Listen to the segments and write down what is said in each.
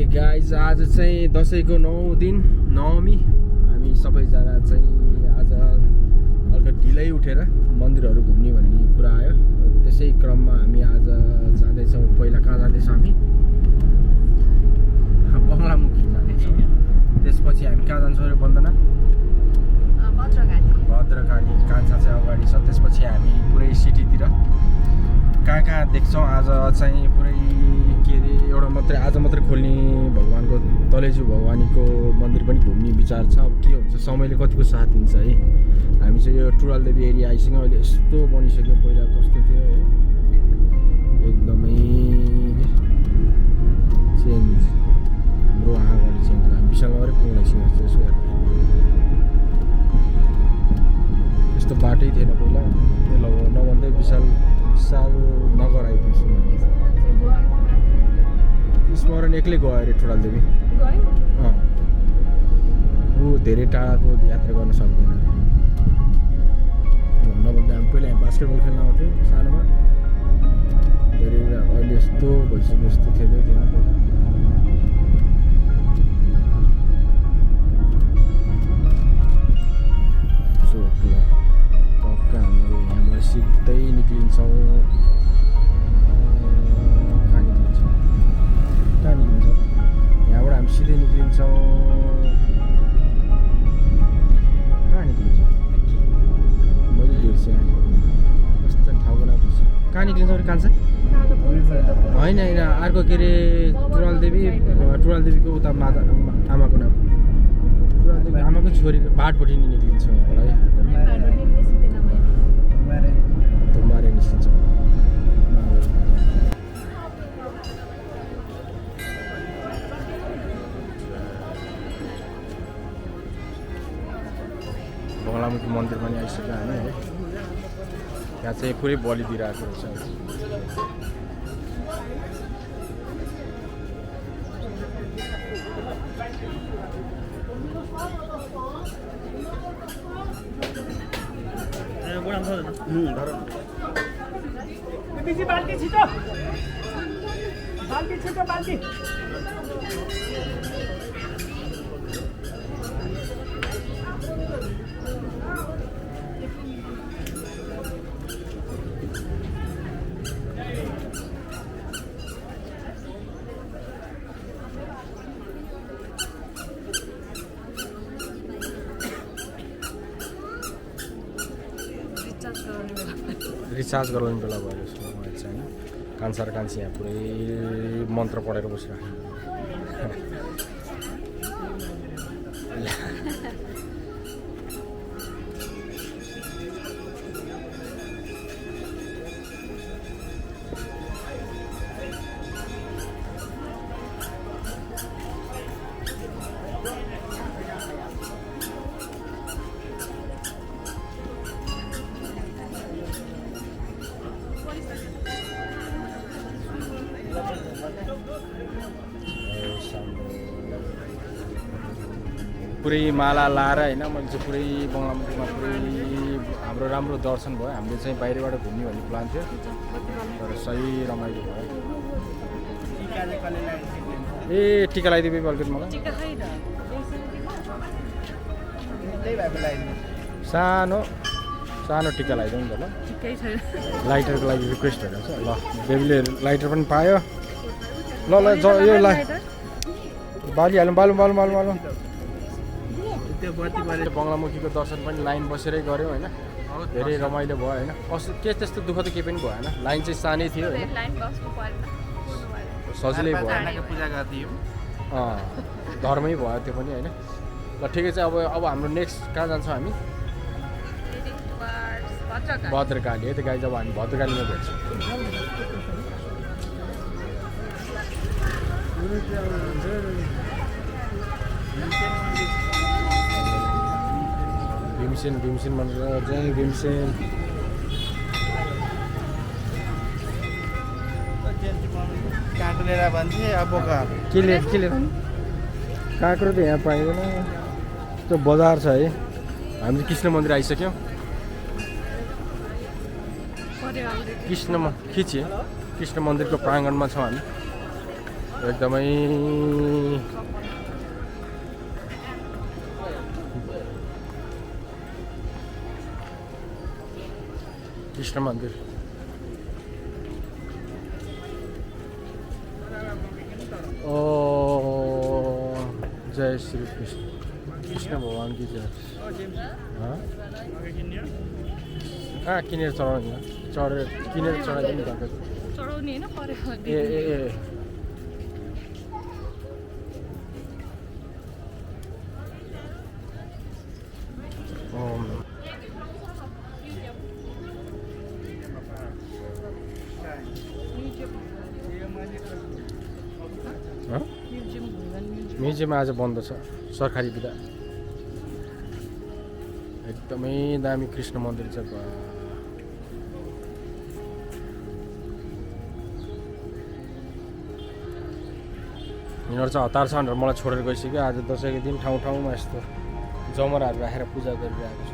Okay guys आज चाहिँ दसैँको 9 दिन नवमी हामी सबैजना चाहिँ आज हल्का ढिलै उठेर मन्दिरहरू घुम्ने भन्ने कुरा आयो। त्यसै क्रममा हामी आज जाँदैछौँ। पहिला कहाँ जाँदैछौँ हामी? बङ्गलामुखी जाँदैछौँ। त्यसपछि हामी कहाँ जान्छौँ अरे वन्दना? भद्रकाली कान्छा चाहिँ अगाडि छ। त्यसपछि हामी पुरै सिटीतिर कहाँ कहाँ देख्छौँ। आज चाहिँ पुरै के अरे एउटा मात्रै आज मात्रै खोल्ने भगवान्को तलेजु भगवानीको मन्दिर पनि घुम्ने विचार छ। अब के हुन्छ, समयले कतिको साथ दिन्छ है। हामी चाहिँ यो टुराल देवी एरिया आइसँग अहिले यस्तो बनिसक्यो, पहिला कस्तो थियो है, एकदमै चेन्ज। हाम्रो आँखाभरि चेन्ज। हामी विशाल गएर पुग्न एकछिन जस्तो यसो हेर्दाखेरि यस्तो बाटै थिएन पहिला। नभन्दै विशाल नगर आइपुग्छौँ। स्मरण एक्लै गयो अरे टुराल देवी। ऊ धेरै टाढाको यात्रा गर्न सक्दैन अरे। नभन्दा हामी पहिला बास्केटबल खेल्न आउँथ्यो सानोमा। धेरै अहिले यस्तो भइसक्यो, यस्तो थिएदै थिएन पहिला। टक्क हामी यहाँबाट सिधै निक्लिन्छौँ। कहाँ निक्लिन्छौँ? यहाँबाट हामी सिधै निक्लिन्छौँ। कहाँ निक्लिन्छौँ? मैले बिर्सेँ। कस्तो ठाउँको नाम बिर्सेँ। कहाँ निक्लिन्छौँ अरे कान्छा? होइन होइन, अर्को के अरे टुराल देवीको उता माता आमाको नाम टुराल देवी आमाको छोरीको बाटपट्टि नि निक्लिन्छौँ यहाँबाट है। तुम्हारे निस्किन्छौँ। बङ्गलामुखी मन्दिर पनि आइसक्यो हामी है। यहाँ चाहिँ पुरै बलि दिइरहेको रहेछ। बाल्टी छिटो बाल्टी रिचार्ज गराउने बेला भयो जस्तो रहेछ होइन। कान्छा र कान्छी यहाँ पुरै मन्त्र पढेर बसिरहेको। पुरै माला लाएर होइन, मैले चाहिँ पुरै बङ्गलामुखीमा पुरै हाम्रो राम्रो दर्शन भयो। हामीले चाहिँ बाहिरबाट घुम्ने भन्ने प्लान थियो, तर सही रमाइलो भयो। ए टिका लगाइदियो अलिकति मलाई। सानो टिका लगाइदिउँ नि त ल। लाइटरको लागि रिक्वेस्ट भइरहेको छ। ल बेबीले लाइटर पनि पायो। ल यो बालिहालौँ। बङ्गलामुखीको दर्शन पनि लाइन बसेरै गऱ्यौँ होइन। धेरै रमाइलो भयो होइन। कस्तो के त्यस्तो दुःख त केही पनि भएन। लाइन चाहिँ सानै थियो होइन, सजिलै भयो। धर्मै भयो त्यो पनि होइन। ल ठिकै छ। अब हाम्रो नेक्स्ट कहाँ जान्छौँ हामी? भद्रकाली है त गाइज। अब हामी भद्रकालीमा भेट्छौँ। भीमसेन भनेर जय भीमसेन। काँक्रो लिएर भन्थे अब के लिएर काँक्रो त यहाँ पाइँदैन। त्यो बजार छ है। हामी कृष्ण मन्दिर आइसक्यौँ। कृष्ण मन्दिरको प्राङ्गणमा छौँ हामी। एकदमै कृष्ण मन्दिर ओ जय श्री कृष्ण कृष्ण भगवान की जय कहाँ किनेर चढाउने चढेर किनेर चढाइदिनु भएको चढाउने होइन परेको ए ए ए म्युजियम आज बन्द छ सरकारी बिदा एकदमै दामी कृष्ण मन्दिर छ यिनीहरू चाहिँ हतार छ भनेर मलाई छोडेर गइसक्यो आज दसैँको दिन ठाउँ ठाउँमा यस्तो जमराहरू राखेर पूजा गरिरहेको छ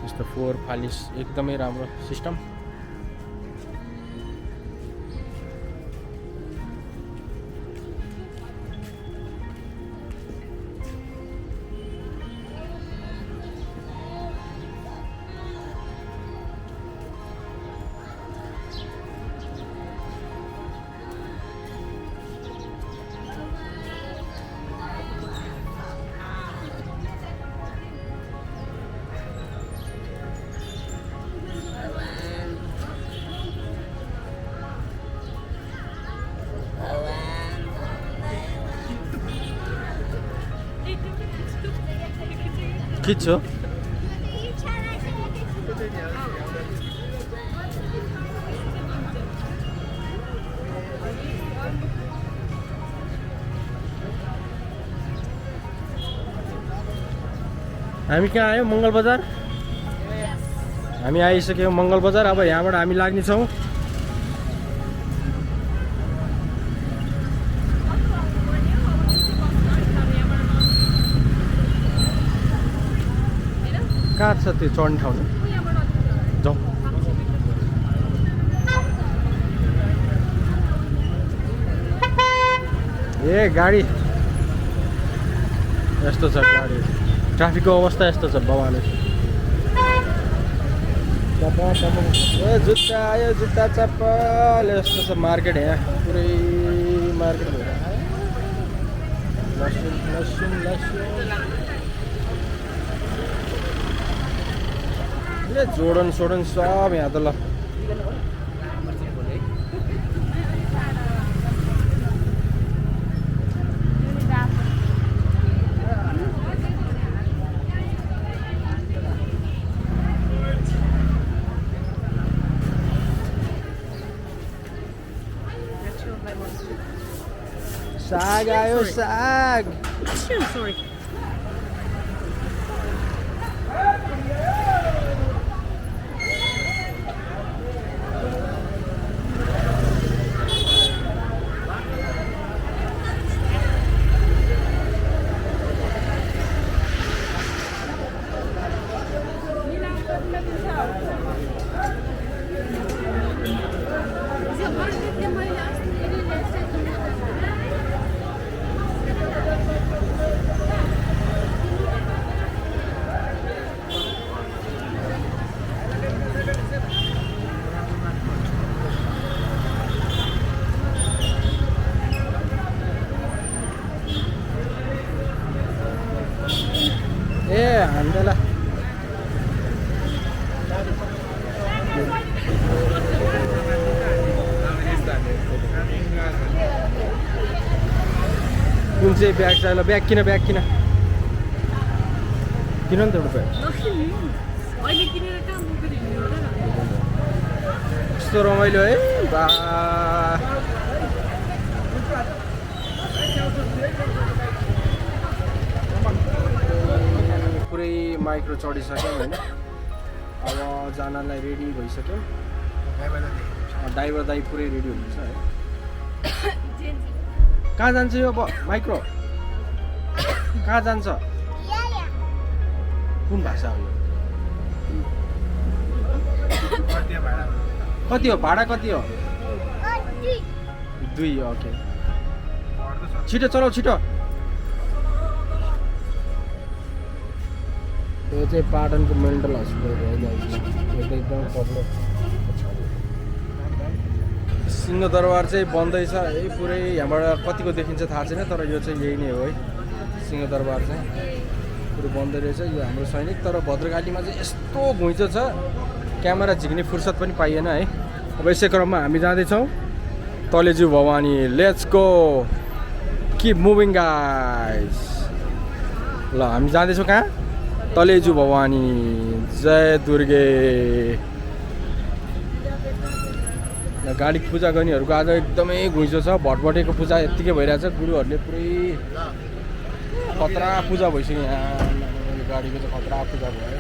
यस्तो फोहोर फालिस एकदमै राम्रो सिस्टम खिच्छु हामी कहाँ आयौँ मङ्गल बजार हामी आइसक्यौँ मङ्गल बजार अब यहाँबाट हामी लाग्नेछौँ कहाँ छ त्यो चढ्ने ठाउँ जाउँ ए गाडी यस्तो छ गाडी ट्राफिकको अवस्था यस्तो छ बाबाले ए जुत्ता आयो जुत्ता चप्पल यस्तो छ मार्केट यहाँ पुरै मार्केट भएर लसुन लसुन लसुन जोडन सोडन सब यहाँ त ल साग आयो साग सरी ए हामीलाई कुन चाहिँ ब्याग चाहियो ब्याग किन किन नि त एउटा ब्याग यस्तो रमाइलो है बा पुरै माइक्रो चढिसक्यौँ होइन अब जानलाई रेडी भइसक्यो ड्राइभर दाइ पुरै रेडी हुनुहुन्छ है कहाँ जान्छ यो माइक्रो कहाँ जान्छ कुन भाषा हो यो कति हो भाडा कति हो 2 ओके छिटो चलाऊ छिटो यो चाहिँ पाटनको मेन्टल हस्पिटल हो गाइस यो त एकदम पब्लिक सिंहदरबार चाहिँ बन्दै छ है पुरै यहाँबाट कतिको देखिन्छ थाहा छैन तर यो चाहिँ यही नै हो है सिंहदरबार चाहिँ पुरै बन्दै रहेछ यो हाम्रो सैनिक तर भद्रकालीमा चाहिँ यस्तो घुइँचो छ क्यामेरा झिक्ने फुर्सद पनि पाइएन है अब यसै क्रममा हामी जाँदैछौँ Taleju Bhawani let's go keep moving guys ल हामी जाँदैछौँ कहाँ तलेजु भवानी जय दुर्गे गाडी पूजा गर्नेहरूको आज एकदमै घुइँचो छ भटभटेको पूजा यत्तिकै भइरहेछ गुरुहरूले पुरै खतरा पूजा भइसक्यो यहाँ गाडीको चाहिँ खतरा पूजा भयो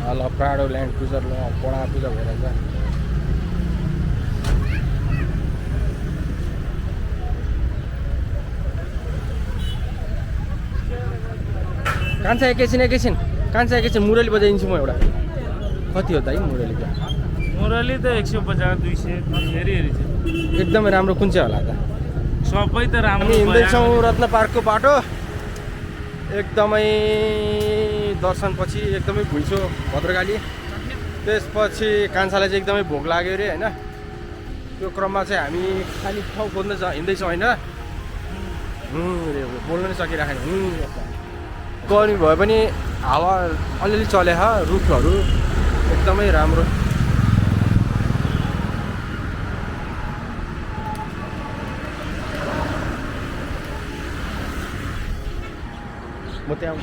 ल प्राडो ल्यान्ड क्रुजर पडा पूजा भइरहेछ कान्छा एकैछिन मुरली बजाइदिन्छु म एउटा कति हो त है मुरली मुरली त 150 200 हेरी हेरी छ एकदमै राम्रो कुन चाहिँ होला त सबै त राम्रो हामी हिँड्दैछौँ रत्न पार्कको बाटो एकदमै दर्शनपछि एकदमै घुइँचो भद्रकाली त्यसपछि कान्छालाई चाहिँ एकदमै भोक लाग्यो अरे होइन त्यो क्रममा चाहिँ हामी खाली ठाउँ खोज्दै हिँड्दैछौँ होइन बोल्न नै सकिराखेन गर्मी भए पनि हावा अलिअलि चले रुखहरू एकदमै राम्रो म त्यहाँ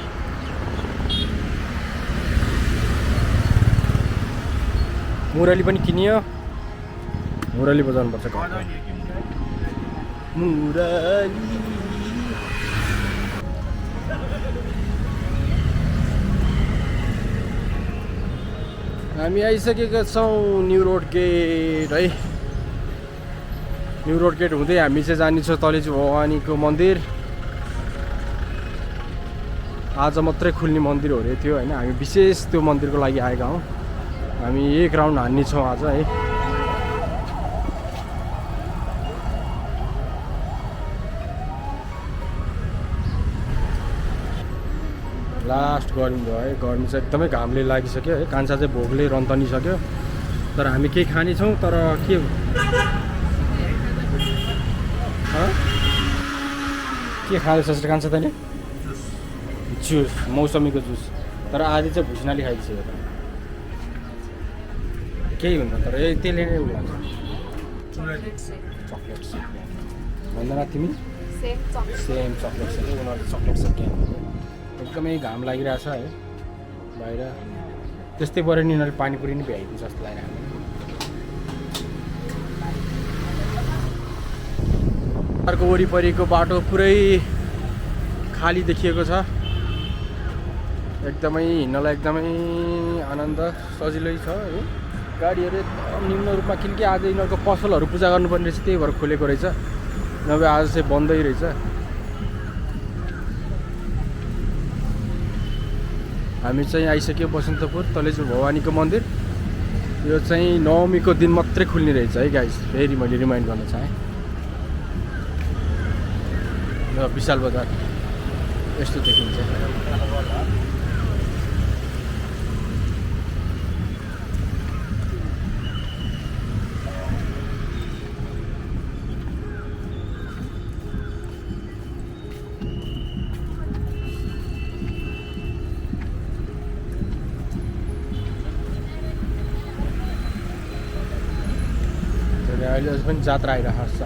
मुरली पनि किनियो मुरली बजाउनुपर्छ मुरली हामी आइसकेका छौँ न्यू रोड गेट है न्यू रोड गेट हुँदै हामी चाहिँ जानेछौँ तलेजु भवानीको मन्दिर आज मात्रै खुल्ने मन्दिर हो अरे थियो होइन हामी विशेष त्यो मन्दिरको लागि आएका हौँ हामी एक राउन्ड हान्नेछौँ आज है लास्ट गर्मी भयो है गर्मी चाहिँ एकदमै घामले लागिसक्यो है कान्छा चाहिँ भोकले रन्तनिसक्यो तर हामी केही खानेछौँ तर के खाँदैछ कान्छा तैँले जुस मौसमीको जुस तर आधी चाहिँ भुसनाले खाइदियो केही हुन्न तर त्यसले नै उ लाग्छ चक्लेट सेक भन्दैन तिमी सेम चक्लेट सेक उनीहरू चक्लेट सेक एकदमै घाम लागिरहेछ है बाहिर त्यस्तै पऱ्यो नि उनीहरूले पानीपुरी नि भ्याइदिन्छ जस्तो लागिरहेको अर्को वरिपरिको बाटो पुरै खाली देखिएको छ एकदमै हिँड्नलाई एकदमै आनन्द सजिलै छ है गाडीहरू एकदम निम्न रूपमा किनकि आज यिनीहरूको पसलहरू पूजा गर्नुपर्ने रहेछ त्यही भएर खोलेको रहेछ नभए आज चाहिँ बन्दै रहेछ हामी चाहिँ आइसक्यो बसन्तपुर तलेजु भवानीको मन्दिर यो चाहिँ नवमीको दिन मात्रै खुल्ने रहेछ है गाइस फेरि मैले रिमाइन्ड गर्न चाहेँ र विशाल बजार यस्तो देखिन्छ अहिले पनि जात्रा आइरहेको छ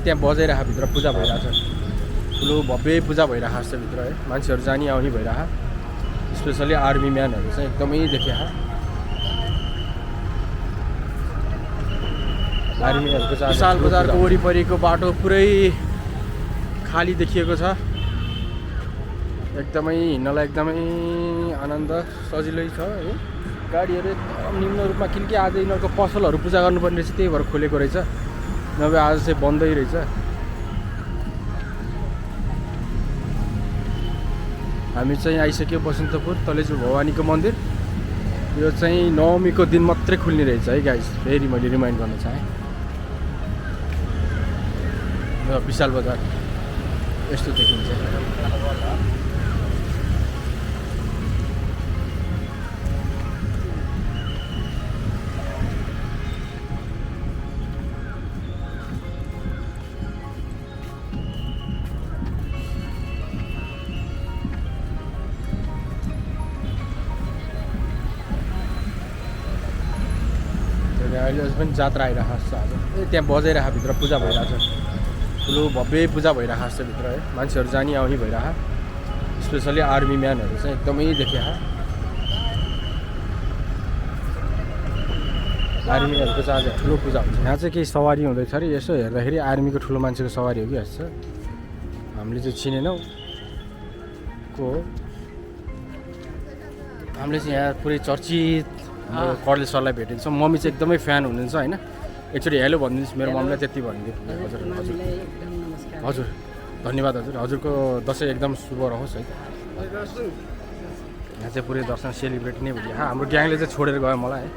त्यहाँ बजाइरहेको भित्र पूजा भइरहेको छ ठुलो भव्य पूजा भइरहेको छ भित्र है मान्छेहरू जाने आउने भइरहेको स्पेसली आर्मी म्यानहरू चाहिँ एकदमै देखिया आर्मीहरूको चाहिँ विशाल बजारको वरिपरिको बाटो पुरै खाली देखिएको छ एकदमै हिँड्नलाई एकदमै आनन्द सजिलै छ है गाडीहरू एकदम निम्न रूपमा किनकि आज यिनीहरूको पसलहरू पूजा गर्नुपर्ने रहेछ त्यही भएर खोलेको रहेछ नभए आज चाहिँ बन्दै रहेछ हामी चाहिँ आइसक्यो बसन्तपुर तलेजु भवानीको मन्दिर। यो चाहिँ नवमीको दिन मात्रै खुल्ने रहेछ है गाइस, फेरि मैले रिमाइन्ड गर्न चाहेँ। विशाल बजार यस्तो देखिन्छ। अहिले पनि जात्रा आइरहेको छ आज। त्यहाँ बजाइरहेको भित्र पूजा भइरहेको छ, ठुलो भव्य पूजा भइरहेको छ भित्र है। मान्छेहरू जानी आउने भइरहेको, स्पेसली आर्मी म्यानहरू चाहिँ एकदमै देखिया। आर्मीहरूको चाहिँ आज ठुलो पूजा हुन्छ। यहाँ चाहिँ केही सवारी हुँदैछ अरे, यसो हेर्दाखेरि आर्मीको ठुलो मान्छेको सवारी हो कि जस्तो। हामीले चाहिँ चिनेनौँ को हो। हामीले चाहिँ यहाँ पुरै चर्चित कर्ले सरलाई भेटिन्छौँ। मम्मी चाहिँ एकदमै फ्यान हुनुहुन्छ होइन। एकचोटि हेलो भनिदिनुहोस् मेरो मम्मीलाई, त्यति भनिदिनु। हजुर हजुर हजुर धन्यवाद हजुर। हजुरको दसैँ एकदम शुभ रहोस् है। यहाँ चाहिँ पुरै दर्शन सेलिब्रेट नै भयो। हाम्रो ग्याङले चाहिँ छोडेर गयो मलाई है।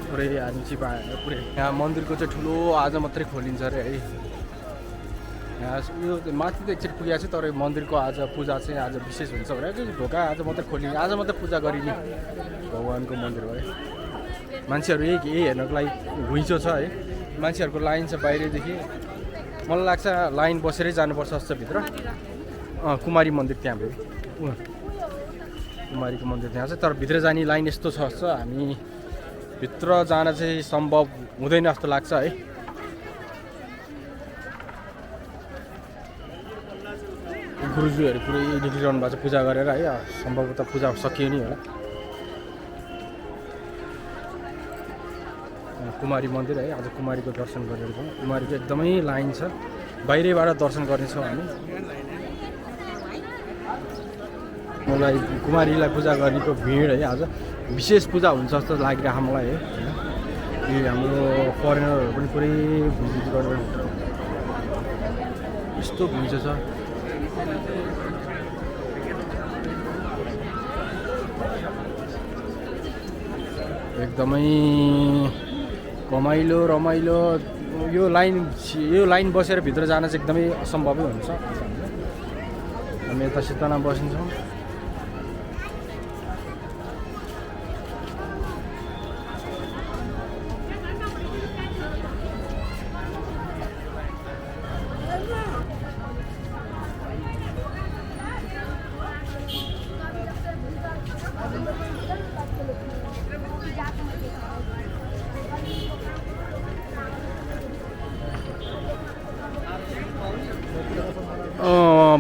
पुरै आर्मी चिप आएर पुरै यहाँ मन्दिरको चाहिँ ठुलो आज मात्रै खोलिन्छ अरे है। यहाँ यो माथि त एकचोटि पुगेको छ, तर मन्दिरको आज पूजा चाहिँ आज विशेष हुन्छ भनेर ढोका आज मात्रै खोलिने, आज मात्रै पूजा गरिने भगवान्को मन्दिर भयो। मान्छेहरू यही हेर्नको लागि घुइँचो छ है। मान्छेहरूको लाइन छ बाहिरदेखि। मलाई लाग्छ लाइन बसेरै जानुपर्छ जस्तो भित्र। कुमारी मन्दिर त्यहाँ भयो, कुमारीको मन्दिर त्यहाँ छ। तर भित्र जाने लाइन यस्तो छ जस्तो, हामी भित्र जान चाहिँ सम्भव हुँदैन जस्तो लाग्छ है। गुरुजीहरू पुरै निक्लिरहनु भएको छ पूजा गरेर है। सम्भवतः पूजा सकियो नि होला। कुमारी मन्दिर है। आज कुमारीको दर्शन गरेर जाउँ। कुमारीको एकदमै लाइन छ, बाहिरैबाट दर्शन गर्नेछौँ हामी। मलाई कुमारीलाई पूजा गर्नेको भिड है आज विशेष पूजा हुन्छ जस्तो लागिरहेको मलाई है। यो हाम्रो फरेनरहरू पनि पुरै भिजिट गरेर यस्तो घुइँचो छ। एकदमै रमाइलो रमाइलो। यो लाइन बसेर भित्र जान चाहिँ एकदमै असम्भवै हुन्छ। हामी यता सित्तामा बसिन्छौँ।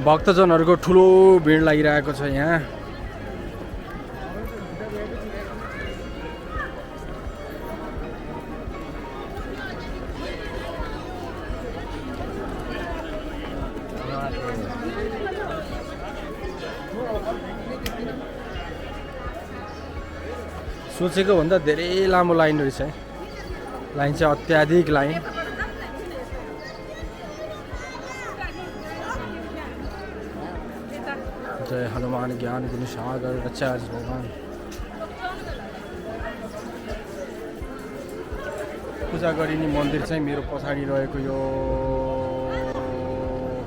भक्तजनहरूको ठुलो भिड लागिरहेको छ यहाँ। सोचेको भन्दा धेरै लामो लाइन रहेछ है। लाइन चाहिँ अत्याधिक लाइन। जय हनुमान ज्ञान गुण सागर आचार्य भगवान। पूजा गरिने मन्दिर चाहिँ मेरो पछाडि रहेको यो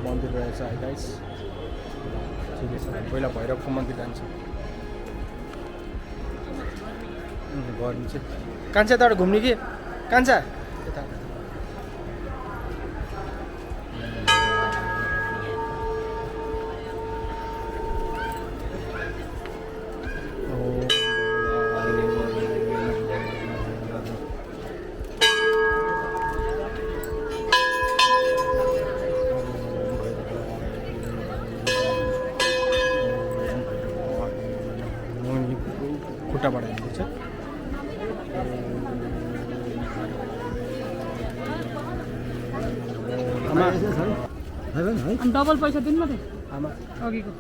मन्दिर रहेछ है गाइस। ठिकै छ, पहिला भैरवको मन्दिर जान्छ। गर्नु चाहिँ कान्छा यताबाट घुम्ने कि कान्छा यता। खुट्टाबाट हिँड्दैछ। अनि डबल पैसा दिनु मात्रै आमा अघिको।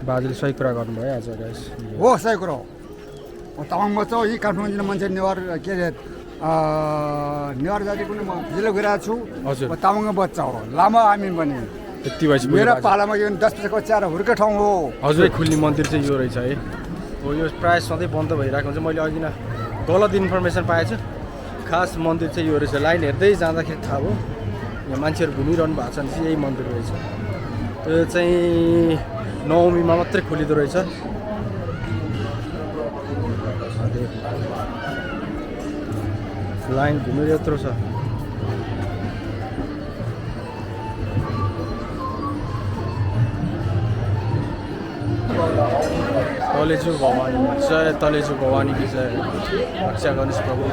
बाजेले सही कुरा गर्नुभयो आज गाइस। हो सही कुरो हो। तामाङ बच्चा यी काठमाडौँ जिल्ला मान्छे नेवार के अरे नेवार जाति पनि म भिजिलो गइरहेको छु हजुर। म तामाङको बच्चा हो लामा आमिन पनि त्यति भएपछि मेरो पुग्यो पालामा यो 10 पैसाको च्यारो हुर्के ठाउँ हो हजुरै खुल्ने मन्दिर चाहिँ यो रहेछ है हो यो प्रायः सधैँ बन्द भइरहेको हुन्छ मैले अघि न गलत इन्फर्मेसन पाएछु खास मन्दिर चाहिँ यो रहेछ लाइन हेर्दै जाँदाखेरि थाहा भयो यहाँ मान्छेहरू घुमिरहनु भएको छ भने चाहिँ यही मन्दिर रहेछ त्यो चाहिँ नवमीमा मात्रै खुलिँदो रहेछ लाइन घुमेर यत्रो छ तलेजु भवानी जय तलेजु भवानी की जय रक्षा गर्नुहोस् प्रभु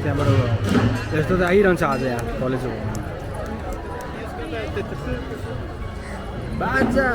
त्यहाँबाट यस्तो त आइरहन्छ आज यहाँ तलेजु बाजा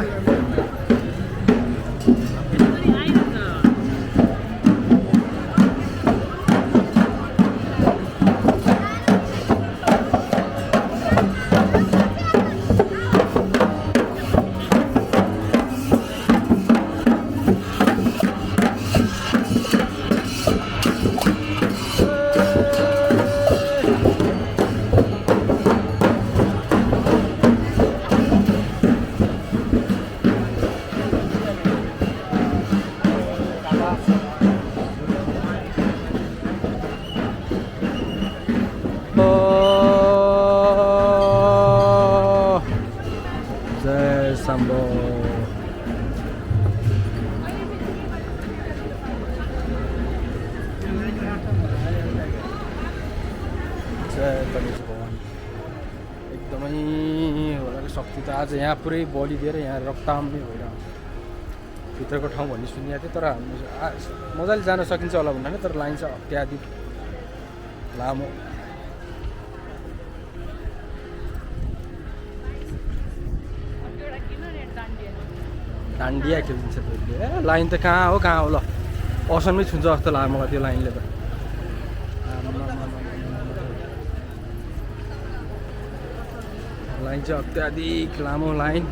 जय शम्भो जय तलेजु भवानी एकदमै होला शक्ति त आज यहाँ पुरै बलि दिएर यहाँ रक्तदान नै भइरहेको भित्रको ठाउँ भन्ने सुनिएको थियो तर मजाले जान सकिन्छ होला भन्नाले तर लाइन चाहिँ अत्याधिक लामो डान्डिया खेलिदिन्छ त्यसले लाइन त कहाँ हो ल असनमै छुन्छ जस्तो लाग्यो मलाई त्यो लाइनले त लाइन चाहिँ अत्याधिक लामो लाइन